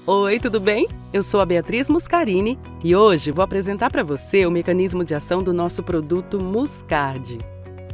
Oi, tudo bem? Eu sou a Beatriz Muscarini e hoje vou apresentar para você o mecanismo de ação do nosso produto Muscard.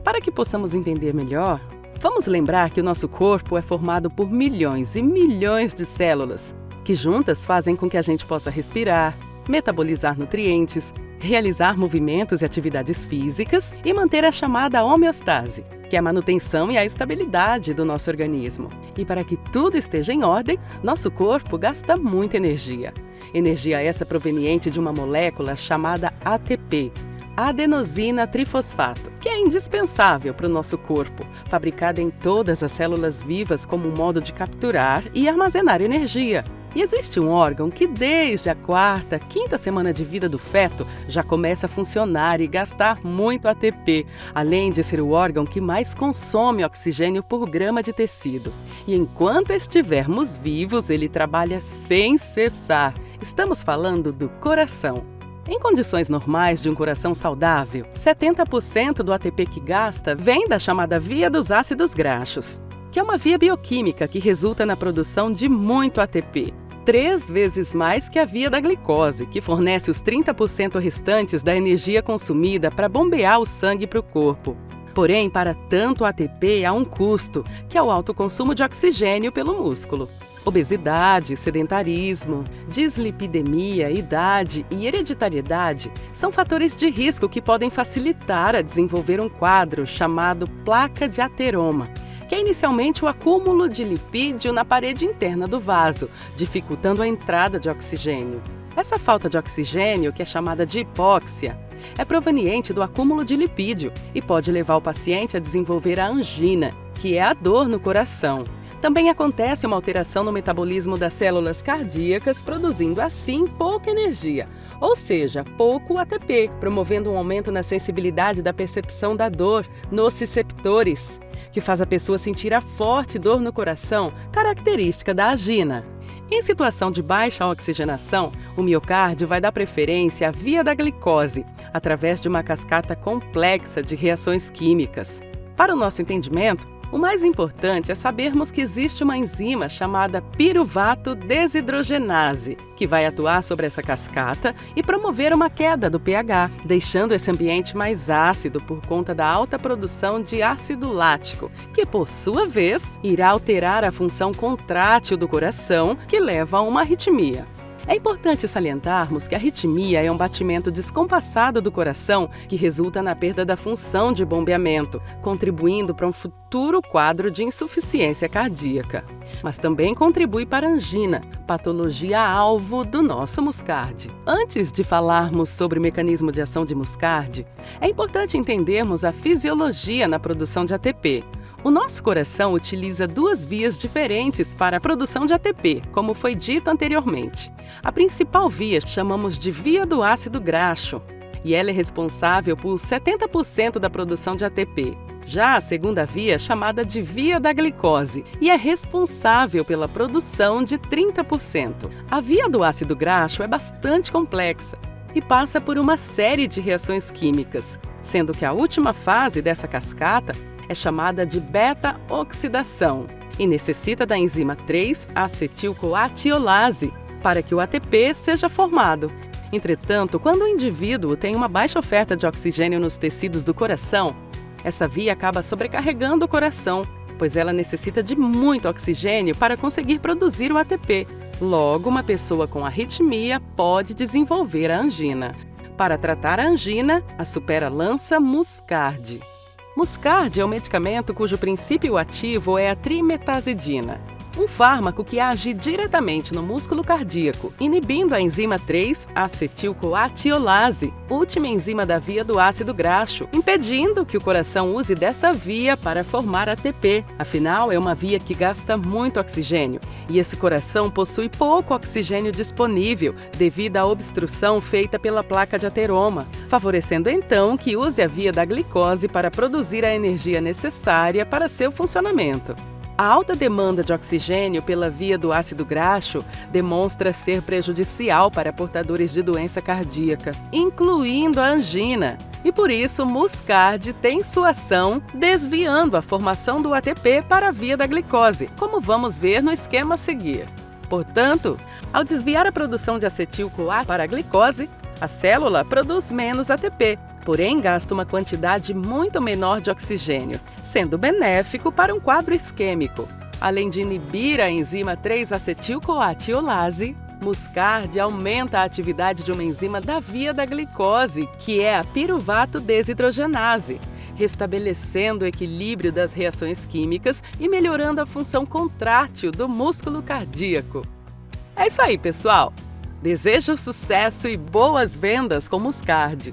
Para que possamos entender melhor, vamos lembrar que o nosso corpo é formado por milhões e milhões de células, que juntas fazem com que a gente possa respirar, metabolizar nutrientes, realizar movimentos e atividades físicas e manter a chamada homeostase, que é a manutenção e a estabilidade do nosso organismo. E para que tudo esteja em ordem, nosso corpo gasta muita energia. Energia essa proveniente de uma molécula chamada ATP, adenosina trifosfato, que é indispensável para o nosso corpo, fabricada em todas as células vivas como um modo de capturar e armazenar energia. E existe um órgão que desde a quarta, quinta semana de vida do feto já começa a funcionar e gastar muito ATP, além de ser o órgão que mais consome oxigênio por grama de tecido. E enquanto estivermos vivos, ele trabalha sem cessar. Estamos falando do coração. Em condições normais de um coração saudável, 70% do ATP que gasta vem da chamada via dos ácidos graxos, que é uma via bioquímica que resulta na produção de muito ATP, 3 vezes mais que a via da glicose, que fornece os 30% restantes da energia consumida para bombear o sangue para o corpo. Porém, para tanto ATP há um custo, que é o alto consumo de oxigênio pelo músculo. Obesidade, sedentarismo, dislipidemia, idade e hereditariedade são fatores de risco que podem facilitar a desenvolver um quadro chamado placa de ateroma, que é inicialmente o acúmulo de lipídio na parede interna do vaso, dificultando a entrada de oxigênio. Essa falta de oxigênio, que é chamada de hipóxia, é proveniente do acúmulo de lipídio e pode levar o paciente a desenvolver a angina, que é a dor no coração. Também acontece uma alteração no metabolismo das células cardíacas, produzindo assim pouca energia, ou seja, pouco ATP, promovendo um aumento na sensibilidade da percepção da dor, nociceptores, que faz a pessoa sentir a forte dor no coração, característica da angina. Em situação de baixa oxigenação, o miocárdio vai dar preferência à via da glicose, através de uma cascata complexa de reações químicas. Para o nosso entendimento, o mais importante é sabermos que existe uma enzima chamada piruvato desidrogenase, que vai atuar sobre essa cascata e promover uma queda do pH, deixando esse ambiente mais ácido por conta da alta produção de ácido lático, que por sua vez irá alterar a função contrátil do coração, que leva a uma arritmia. É importante salientarmos que a arritmia é um batimento descompassado do coração que resulta na perda da função de bombeamento, contribuindo para um futuro quadro de insuficiência cardíaca. Mas também contribui para a angina, patologia-alvo do nosso Muscard. Antes de falarmos sobre o mecanismo de ação de Muscard, é importante entendermos a fisiologia na produção de ATP. O nosso coração utiliza 2 vias diferentes para a produção de ATP, como foi dito anteriormente. A principal via chamamos de via do ácido graxo, e ela é responsável por 70% da produção de ATP. Já a segunda via é chamada de via da glicose, e é responsável pela produção de 30%. A via do ácido graxo é bastante complexa e passa por uma série de reações químicas, sendo que a última fase dessa cascata é chamada de beta-oxidação e necessita da enzima 3-acetilcoatiolase para que o ATP seja formado. Entretanto, quando o indivíduo tem uma baixa oferta de oxigênio nos tecidos do coração, essa via acaba sobrecarregando o coração, pois ela necessita de muito oxigênio para conseguir produzir o ATP. Logo, uma pessoa com arritmia pode desenvolver a angina. Para tratar a angina, a Supera lança Muscard. Muscard é um medicamento cujo princípio ativo é a trimetazidina, um fármaco que age diretamente no músculo cardíaco, inibindo a enzima 3-acetilcoatiolase, última enzima da via do ácido graxo, impedindo que o coração use dessa via para formar ATP. Afinal, é uma via que gasta muito oxigênio, e esse coração possui pouco oxigênio disponível devido à obstrução feita pela placa de ateroma, favorecendo então que use a via da glicose para produzir a energia necessária para seu funcionamento. A alta demanda de oxigênio pela via do ácido graxo demonstra ser prejudicial para portadores de doença cardíaca, incluindo a angina. E por isso, Muscard tem sua ação desviando a formação do ATP para a via da glicose, como vamos ver no esquema a seguir. Portanto, Ao desviar a produção de acetil-CoA para a glicose, a célula produz menos ATP, porém gasta uma quantidade muito menor de oxigênio, sendo benéfico para um quadro isquêmico. Além de inibir a enzima 3-acetil-CoA-tiolase, Muscard aumenta a atividade de uma enzima da via da glicose, que é a piruvato desidrogenase, restabelecendo o equilíbrio das reações químicas e melhorando a função contrátil do músculo cardíaco. É isso aí, pessoal! Desejo sucesso e boas vendas com Muscard!